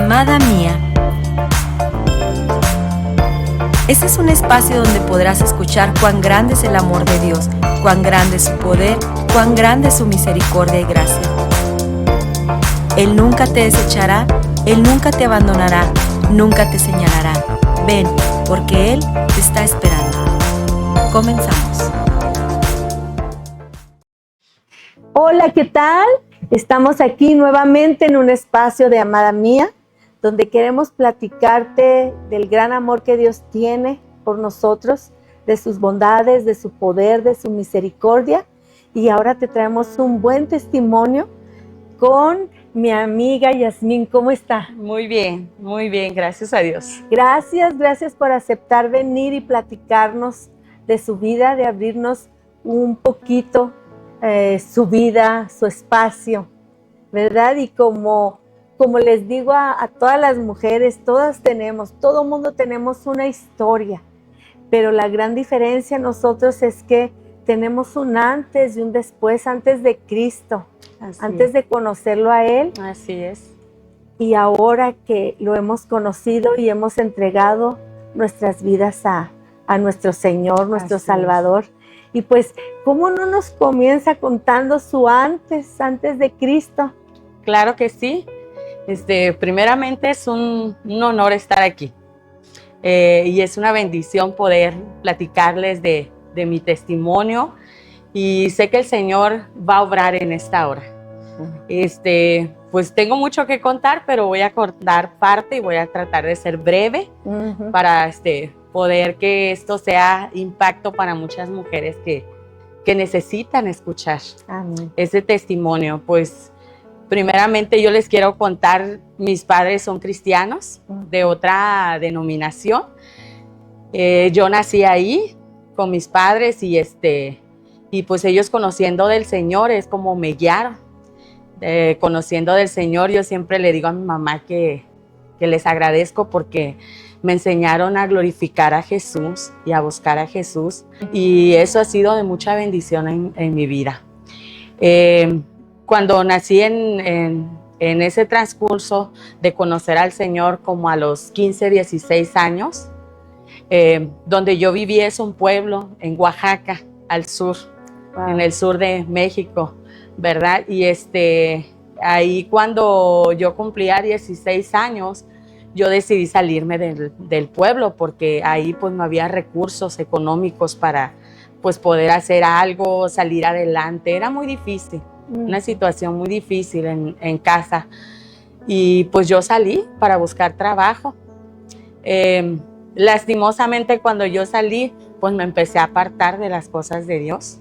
Amada mía. Este es un espacio donde podrás escuchar cuán grande es el amor de Dios, cuán grande es su poder, cuán grande es su misericordia y gracia. Él nunca te desechará, Él nunca te abandonará, nunca te señalará. Ven, porque Él te está esperando. Comenzamos. Hola, ¿qué tal? Estamos aquí nuevamente en un espacio de Amada Mía, donde queremos platicarte del gran amor que Dios tiene por nosotros, de sus bondades, de su poder, de su misericordia. Y ahora te traemos un buen testimonio con mi amiga Yasmín. ¿Cómo está? Muy bien, gracias a Dios. Gracias por aceptar venir y platicarnos de su vida, de abrirnos un poquito su vida, su espacio, ¿verdad? Y como les digo a todas las mujeres, todo mundo tenemos una historia, pero la gran diferencia nosotros es que tenemos un antes y un después, antes de Cristo, antes de conocerlo a Él. Así es. Y ahora que lo hemos conocido y hemos entregado nuestras vidas a nuestro Señor, nuestro Salvador. Y pues, ¿cómo no nos comienza contando su antes de Cristo? Claro que sí. Primeramente es un honor estar aquí. Y es una bendición poder platicarles de mi testimonio. Y sé que el Señor va a obrar en esta hora. Pues tengo mucho que contar, pero voy a cortar parte y voy a tratar de ser breve para poder que esto sea impacto para muchas mujeres que necesitan escuchar ese testimonio. Pues primeramente yo les quiero contar, mis padres son cristianos de otra denominación. Yo nací ahí con mis padres y pues ellos conociendo del Señor es como me guiaron. Conociendo del Señor, yo siempre le digo a mi mamá que les agradezco porque me enseñaron a glorificar a Jesús y a buscar a Jesús, y eso ha sido de mucha bendición en mi vida. Cuando nací en ese transcurso de conocer al Señor, como a los 15, 16 años, donde yo viví es un pueblo en Oaxaca, al sur, en el sur de México, ¿verdad? Y ahí cuando yo cumplía 16 años, yo decidí salirme del pueblo porque ahí pues no había recursos económicos para pues poder hacer algo, salir adelante. Era muy difícil, una situación muy difícil en casa. Y pues yo salí para buscar trabajo. Lastimosamente cuando yo salí, pues me empecé a apartar de las cosas de Dios.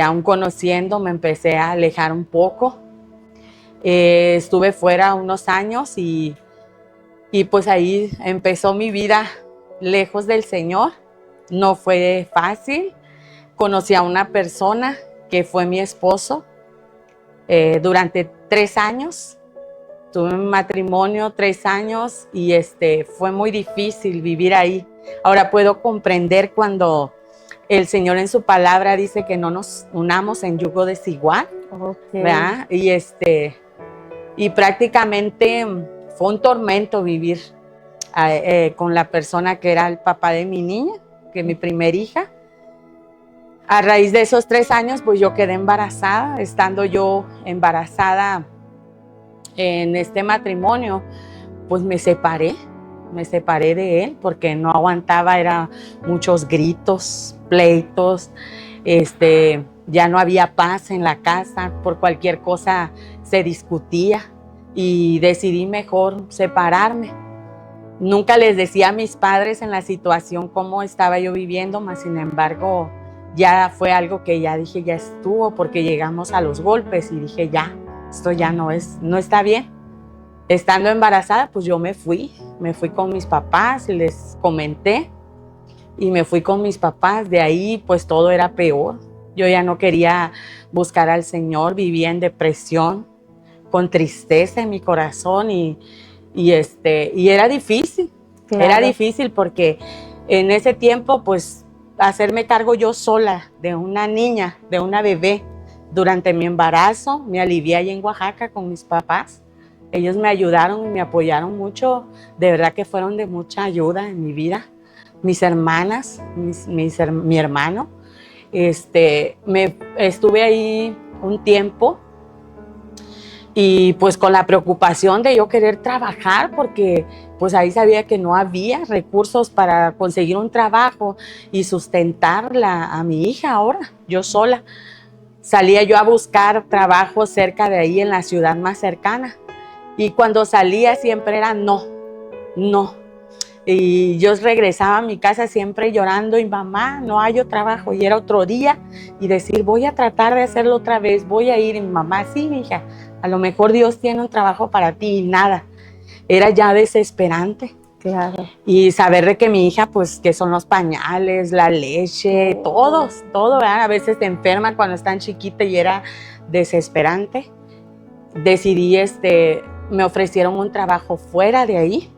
Aún conociendo, me empecé a alejar un poco. Estuve fuera unos años y pues ahí empezó mi vida lejos del Señor. No fue fácil. Conocí a una persona que fue mi esposo durante 3 años. Tuve un matrimonio 3 años y fue muy difícil vivir ahí. Ahora puedo comprender cuando el Señor en su palabra dice que no nos unamos en yugo desigual, ¿verdad? Y prácticamente fue un tormento vivir con la persona que era el papá de mi niña, que es mi primer hija. A raíz de esos 3 años, pues yo quedé embarazada. Estando yo embarazada en este matrimonio, pues me separé de él porque no aguantaba, eran muchos gritos, pleitos, ya no había paz en la casa, por cualquier cosa se discutía y decidí mejor separarme. Nunca les decía a mis padres en la situación cómo estaba yo viviendo, mas sin embargo ya fue algo que ya dije, ya estuvo, porque llegamos a los golpes y dije ya, esto ya no está bien. Estando embarazada, pues yo me fui con mis papás, les comenté y me fui con mis papás. De ahí pues todo era peor. Yo ya no quería buscar al Señor, vivía en depresión, con tristeza en mi corazón y era difícil. Claro. Era difícil porque en ese tiempo pues hacerme cargo yo sola de una niña, de una bebé. Durante mi embarazo me alivié allá en Oaxaca con mis papás. Ellos me ayudaron y me apoyaron mucho, de verdad que fueron de mucha ayuda en mi vida. Mis hermanas, mi hermano, estuve ahí un tiempo y pues con la preocupación de yo querer trabajar, porque pues ahí sabía que no había recursos para conseguir un trabajo y sustentarla a mi hija ahora, yo sola. Salía yo a buscar trabajo cerca de ahí en la ciudad más cercana. Y cuando salía siempre era no. Y yo regresaba a mi casa siempre llorando y mamá, no hallo trabajo. Y era otro día y decir, voy a tratar de hacerlo otra vez, voy a ir. Y mi mamá, sí, hija, a lo mejor Dios tiene un trabajo para ti y nada. Era ya desesperante. Claro. Y saber de que mi hija, pues, que son los pañales, la leche, todo, ¿verdad? A veces se enferma cuando están chiquita y era desesperante. Decidí, me ofrecieron un trabajo fuera de ahí.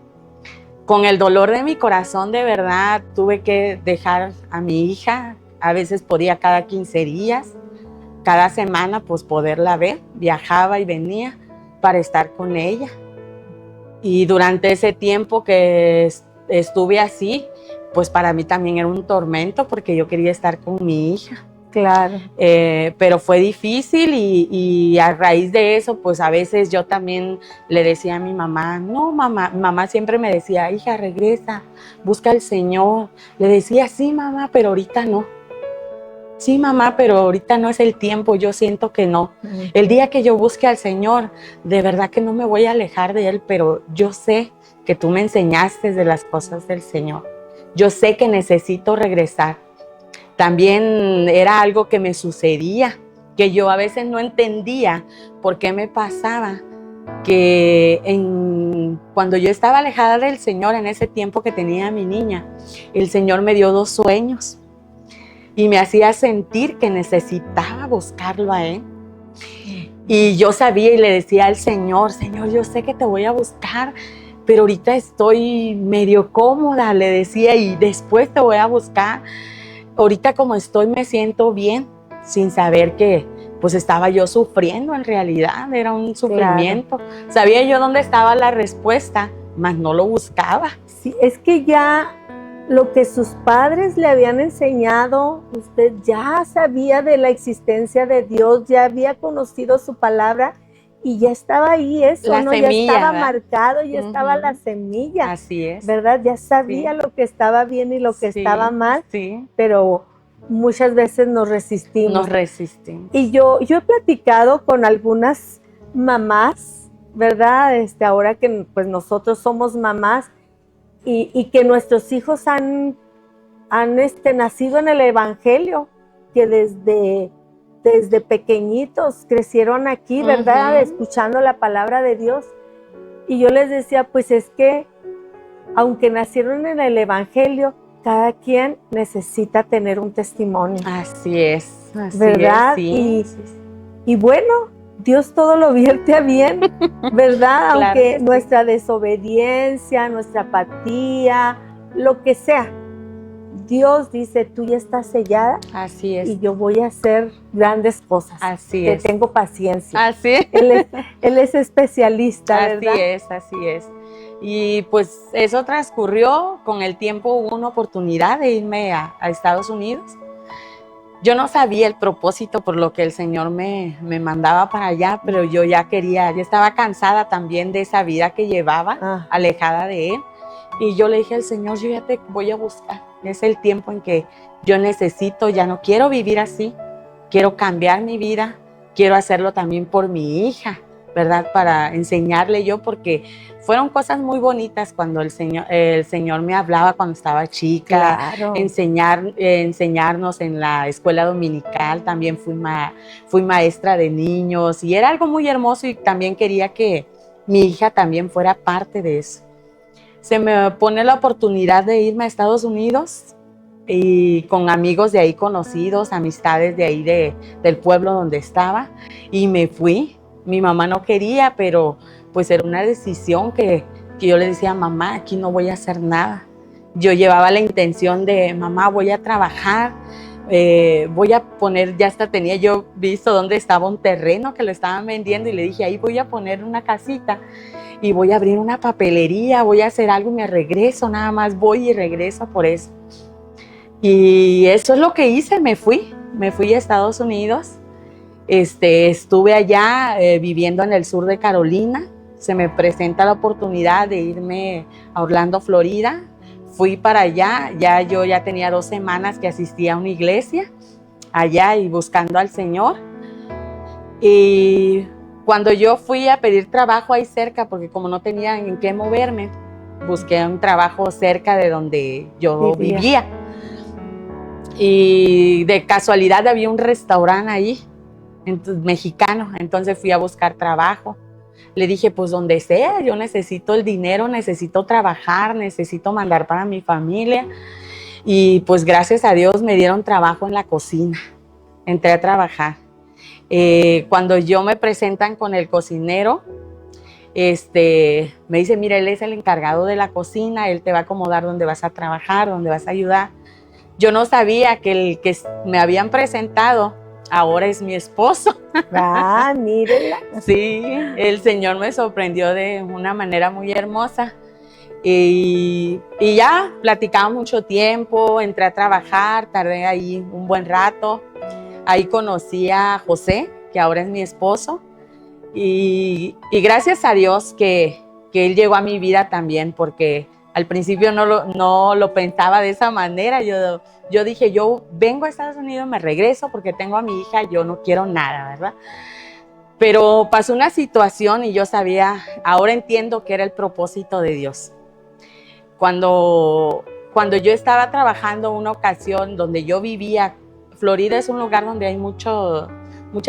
Con el dolor de mi corazón, de verdad, tuve que dejar a mi hija. A veces podía cada 15 días, cada semana, pues, poderla ver. Viajaba y venía para estar con ella. Y durante ese tiempo que estuve así, pues para mí también era un tormento porque yo quería estar con mi hija. Claro. Pero fue difícil y a raíz de eso, pues a veces yo también le decía a mi mamá, no, mamá, mi mamá siempre me decía, hija, regresa, busca al Señor. Le decía, sí, mamá, pero ahorita no. Sí, mamá, pero ahorita no es el tiempo, yo siento que no. El día que yo busque al Señor, de verdad que no me voy a alejar de Él, pero yo sé que tú me enseñaste de las cosas del Señor. Yo sé que necesito regresar. También era algo que me sucedía, que yo a veces no entendía por qué me pasaba, que cuando yo estaba alejada del Señor, en ese tiempo que tenía a mi niña, el Señor me dio 2 sueños. Y me hacía sentir que necesitaba buscarlo a Él. Y yo sabía y le decía al Señor, Señor, yo sé que te voy a buscar, pero ahorita estoy medio cómoda, le decía, y después te voy a buscar. Ahorita como estoy me siento bien, sin saber que pues estaba yo sufriendo en realidad, era un sufrimiento. Claro. Sabía yo dónde estaba la respuesta, mas no lo buscaba. Sí, es que ya lo que sus padres le habían enseñado, usted ya sabía de la existencia de Dios, ya había conocido su palabra y ya estaba ahí eso, la ¿no? Semilla, ya estaba ¿verdad? Marcado, ya estaba la semilla. Así es. ¿Verdad? Ya sabía lo que estaba bien y lo que estaba mal, pero muchas veces nos resistimos. Y yo he platicado con algunas mamás, ¿verdad? Desde que pues nosotros somos mamás y que nuestros hijos han nacido en el Evangelio, que desde pequeñitos crecieron aquí, ¿verdad? Escuchando la palabra de Dios. Y yo les decía, pues es que aunque nacieron en el Evangelio, cada quien necesita tener un testimonio. Así es, ¿verdad? Sí. Y bueno, Dios todo lo vierte a bien, ¿verdad? Claro, aunque nuestra desobediencia, nuestra apatía, lo que sea, Dios dice, tú ya estás sellada. Así es. Y yo voy a hacer grandes cosas. Así es. Te tengo paciencia. Así es. Él es especialista, ¿verdad? Así es. Y pues eso transcurrió, con el tiempo hubo una oportunidad de irme a Estados Unidos. Yo no sabía el propósito por lo que el Señor me mandaba para allá, pero yo ya estaba cansada también de esa vida que llevaba, alejada de Él. Y yo le dije al Señor, yo ya te voy a buscar. Es el tiempo en que yo necesito, ya no quiero vivir así, quiero cambiar mi vida, quiero hacerlo también por mi hija, ¿verdad? Para enseñarle yo, porque fueron cosas muy bonitas cuando el Señor me hablaba cuando estaba chica, claro. enseñarnos en la escuela dominical, también fui maestra de niños y era algo muy hermoso y también quería que mi hija también fuera parte de eso. Se me pone la oportunidad de irme a Estados Unidos y con amigos de ahí conocidos, amistades de ahí del pueblo donde estaba, y me fui. Mi mamá no quería, pero pues era una decisión que yo le decía, mamá, aquí no voy a hacer nada. Yo llevaba la intención de, mamá, voy a trabajar voy a poner, ya hasta tenía yo visto dónde estaba un terreno que lo estaban vendiendo y le dije, ahí voy a poner una casita y voy a abrir una papelería, voy a hacer algo y me regreso, nada más voy y regreso por eso. Y eso es lo que hice, me fui a Estados Unidos. Estuve allá viviendo en el sur de Carolina. Se me presenta la oportunidad de irme a Orlando, Florida. Fui para allá, yo ya tenía 2 semanas que asistía a una iglesia allá y buscando al Señor. Y cuando yo fui a pedir trabajo ahí cerca, porque como no tenía en qué moverme, busqué un trabajo cerca de donde yo vivía. Y de casualidad había un restaurante ahí, mexicano, entonces fui a buscar trabajo. Le dije, pues donde sea, yo necesito el dinero, necesito trabajar, necesito mandar para mi familia. Y pues gracias a Dios me dieron trabajo en la cocina. Entré a trabajar. Cuando yo me presentan con el cocinero, me dice, mira, él es el encargado de la cocina, él te va a acomodar donde vas a trabajar, donde vas a ayudar. Yo no sabía que el que me habían presentado ahora es mi esposo. Ah, mírela. Sí, el Señor me sorprendió de una manera muy hermosa. Y ya platicaba mucho tiempo, entré a trabajar, tardé ahí un buen rato. Ahí conocí a José, que ahora es mi esposo. Y gracias a Dios que él llegó a mi vida también, porque al principio no lo pensaba de esa manera. Yo dije, yo vengo a Estados Unidos, me regreso porque tengo a mi hija, yo no quiero nada, ¿verdad? Pero pasó una situación y yo sabía, ahora entiendo que era el propósito de Dios. Cuando yo estaba trabajando una ocasión donde yo vivía, Florida es un lugar donde hay mucha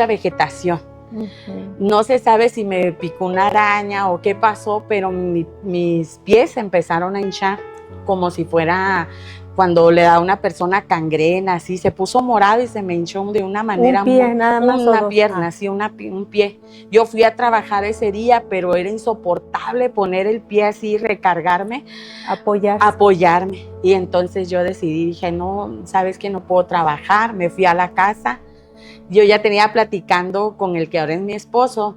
vegetación. Uh-huh. No se sabe si me picó una araña o qué pasó, pero mis pies empezaron a hinchar como si fuera cuando le da a una persona gangrena, así se puso morado y se me hinchó de una manera. Un pie, nada más. Una pierna, sí, un pie. Yo fui a trabajar ese día, pero era insoportable poner el pie así, recargarme, apoyarme. Y entonces yo decidí, dije, no, sabes que no puedo trabajar. Me fui a la casa. Yo ya tenía platicando con el que ahora es mi esposo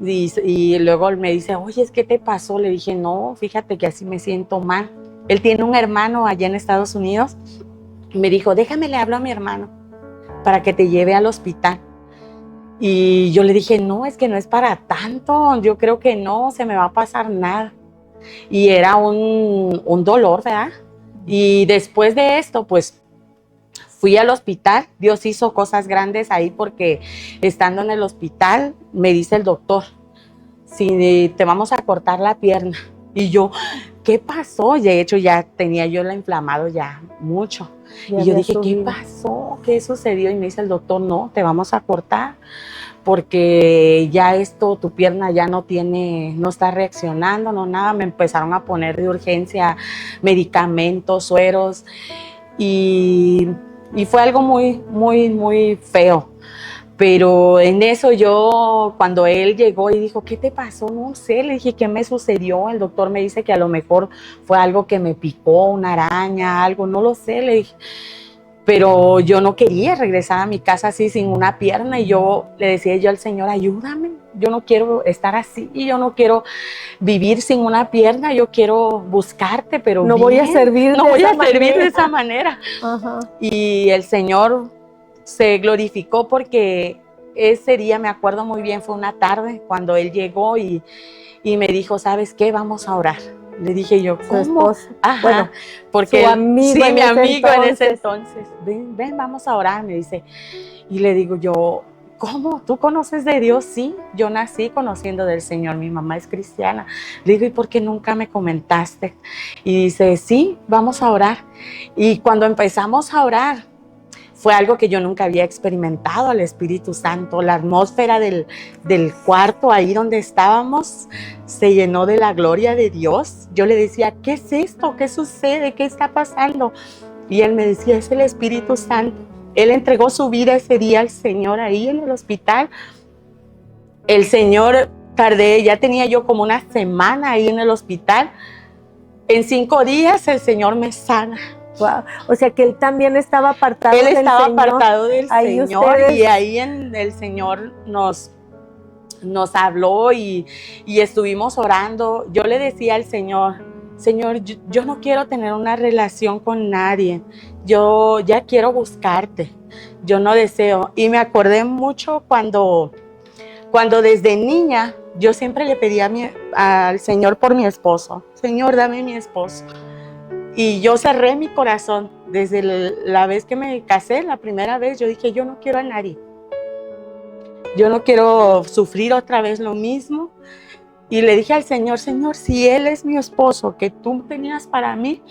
y luego me dice, oye, ¿qué te pasó? Le dije, no, fíjate que así me siento mal. Él tiene un hermano allá en Estados Unidos y me dijo, déjame, le hablo a mi hermano para que te lleve al hospital. Y yo le dije, no, es que no es para tanto, yo creo que no, se me va a pasar nada. Y era un dolor, ¿verdad? Y después de esto, pues, fui al hospital. Dios hizo cosas grandes ahí porque estando en el hospital me dice el doctor, si te vamos a cortar la pierna. Y yo, ¿qué pasó? De hecho ya tenía yo la inflamado ya mucho. Y yo dije, ¿qué pasó? ¿Qué sucedió? Y me dice el doctor, no, te vamos a cortar porque ya tu pierna ya no está reaccionando, no nada. Me empezaron a poner de urgencia medicamentos, sueros y fue algo muy, muy, muy feo. Pero en eso cuando él llegó y dijo, ¿qué te pasó? No sé, le dije, ¿qué me sucedió? El doctor me dice que a lo mejor fue algo que me picó, una araña, algo, no lo sé, le dije. Pero yo no quería regresar a mi casa así sin una pierna y yo le decía al Señor, ayúdame, yo no quiero estar así, yo no quiero vivir sin una pierna, yo quiero buscarte, pero no voy a servir de esa manera. Uh-huh. Y el Señor se glorificó porque ese día, me acuerdo muy bien, fue una tarde cuando él llegó y me dijo, ¿sabes qué? Vamos a orar. Le dije yo, ¿cómo? Ajá, bueno, porque su amigo, sí, mi amigo en ese entonces, ven, vamos a orar, me dice. Y le digo yo, ¿cómo? ¿Tú conoces de Dios? Sí, yo nací conociendo del Señor, mi mamá es cristiana. Le digo, ¿y por qué nunca me comentaste? Y dice, sí, vamos a orar. Y cuando empezamos a orar, fue algo que yo nunca había experimentado, al Espíritu Santo. La atmósfera del cuarto ahí donde estábamos se llenó de la gloria de Dios. Yo le decía, ¿qué es esto? ¿Qué sucede? ¿Qué está pasando? Y él me decía, es el Espíritu Santo. Él entregó su vida ese día al Señor ahí en el hospital. El Señor, ya tenía yo como una semana ahí en el hospital. En 5 días el Señor me sana. Wow. O sea que él también estaba apartado Él del Señor. estaba apartado del Ahí Señor ustedes- y ahí el Señor nos habló y estuvimos orando. Yo le decía al Señor, Señor, yo no quiero tener una relación con nadie, yo ya quiero buscarte, yo no deseo. Y me acordé mucho cuando desde niña yo siempre le pedía al Señor por mi esposo. Señor, dame mi esposo. Y yo cerré mi corazón. Desde la vez que me casé, la primera vez, yo dije, yo no quiero a nadie. Yo no quiero sufrir otra vez lo mismo. Y le dije al Señor, Señor, si Él es mi esposo que tú tenías para mí,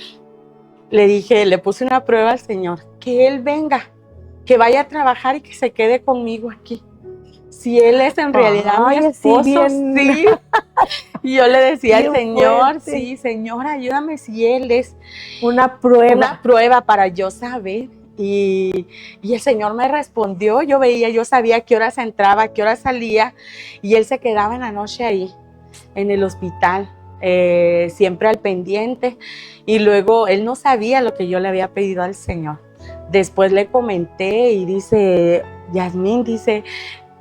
le puse una prueba al Señor, que Él venga, que vaya a trabajar y que se quede conmigo aquí. Si Él es en realidad mi esposo, sí. Y yo le decía al Señor, fuerte. sí, Señor, ayúdame si Él es Una prueba para yo saber. Y el Señor me respondió, yo sabía a qué horas entraba, a qué horas salía, y Él se quedaba en la noche ahí, en el hospital, siempre al pendiente. Y luego Él no sabía lo que yo le había pedido al Señor. Después le comenté y dice, Yasmín, dice,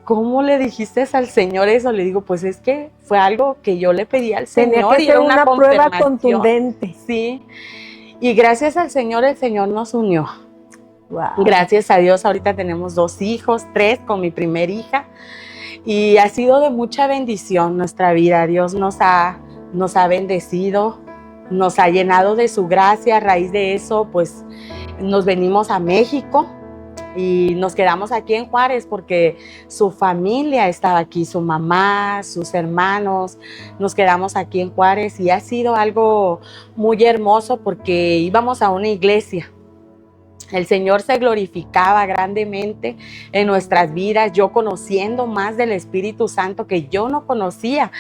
¿cómo le dijiste al Señor eso? Le digo, pues es que fue algo que yo le pedí al Señor. Tenía que y ser era una prueba confirmación. contundente. Sí, y gracias al Señor, el Señor nos unió. Wow. Gracias a Dios, ahorita tenemos 2 hijos, 3 con mi primer hija, y ha sido de mucha bendición nuestra vida. Dios nos ha bendecido, nos ha llenado de su gracia. A raíz de eso, pues nos venimos a México y nos quedamos aquí en Juárez porque su familia estaba aquí, su mamá, sus hermanos. Nos quedamos aquí en Juárez y ha sido algo muy hermoso porque íbamos a una iglesia. El Señor se glorificaba grandemente en nuestras vidas, yo conociendo más del Espíritu Santo que yo no conocía.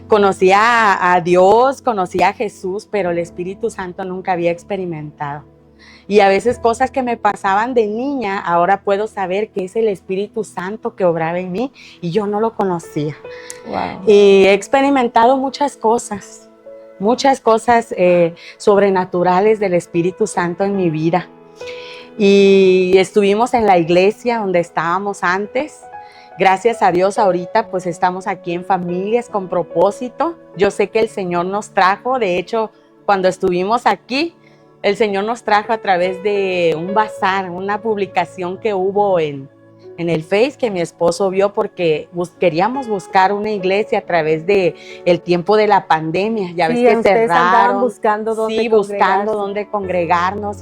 Conocía a Dios, conocía a Jesús, pero el Espíritu Santo nunca había experimentado. Y a veces cosas que me pasaban de niña, ahora puedo saber que es el Espíritu Santo que obraba en mí y yo no lo conocía. Wow. Y he experimentado muchas cosas sobrenaturales del Espíritu Santo en mi vida. Y estuvimos en la iglesia donde estábamos antes. Gracias a Dios ahorita pues estamos aquí en Familias con Propósito. Yo sé que el Señor nos trajo, de hecho cuando estuvimos aquí, el Señor nos trajo a través de un bazar, una publicación que hubo en el Face que mi esposo vio porque queríamos buscar una iglesia a través de el tiempo de la pandemia. Ya ves que cerraron. Buscando dónde buscando dónde congregarnos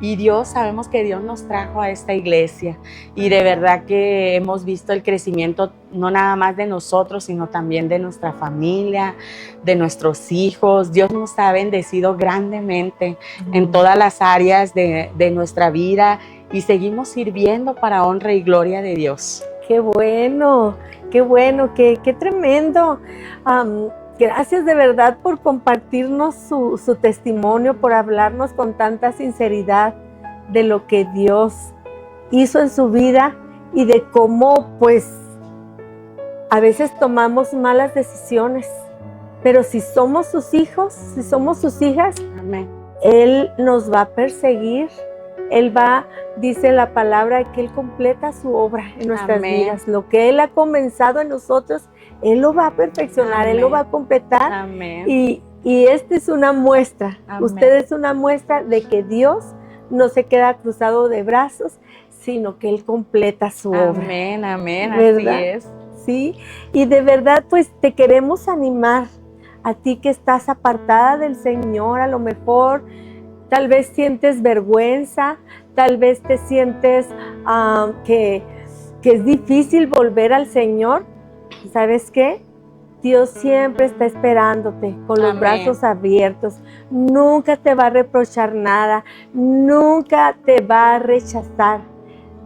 y Dios, sabemos que Dios nos trajo a esta iglesia y de verdad que hemos visto el crecimiento no nada más de nosotros, sino también de nuestra familia, de nuestros hijos. Dios nos ha bendecido grandemente en todas las áreas de nuestra vida y seguimos sirviendo para honra y gloria de Dios. Qué bueno, qué tremendo. Gracias de verdad por compartirnos su testimonio, por hablarnos con tanta sinceridad de lo que Dios hizo en su vida y de cómo pues a veces tomamos malas decisiones, pero si somos sus hijos, si somos sus hijas, Amén. Él nos va a perseguir. Él va, dice la palabra, que Él completa su obra en nuestras Amén. vidas. Lo que Él ha comenzado en nosotros, Él lo va a perfeccionar, Amén. Él lo va a completar. Amén. Y esta es una muestra. Amén. Usted es una muestra de que Dios no se queda cruzado de brazos, sino que Él completa su obra. Amén, amén, ¿verdad? así es. Sí, y de verdad pues te queremos animar a ti que estás apartada del Señor, a lo mejor tal vez sientes vergüenza, tal vez te sientes que es difícil volver al Señor. ¿Sabes qué? Dios siempre está esperándote con los Amén. brazos abiertos. Nunca te va a reprochar nada, nunca te va a rechazar,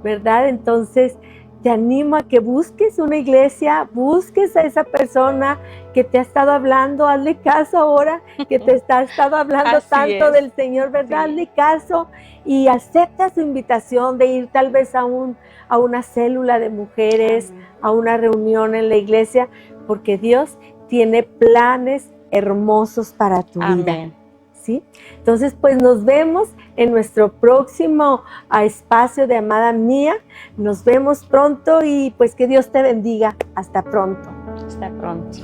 ¿verdad? Entonces te animo a que busques una iglesia, busques a esa persona que te ha estado hablando, hazle caso ahora, que te ha estado hablando Así tanto es. del Señor, ¿verdad? Sí. Hazle caso y acepta su invitación de ir tal vez a una célula de mujeres, Amén. a una reunión en la iglesia, porque Dios tiene planes hermosos para tu vida. Amén. ¿sí? Entonces, pues nos vemos en nuestro próximo espacio de Amada Mía. Nos vemos pronto y pues que Dios te bendiga. Hasta pronto. Hasta pronto.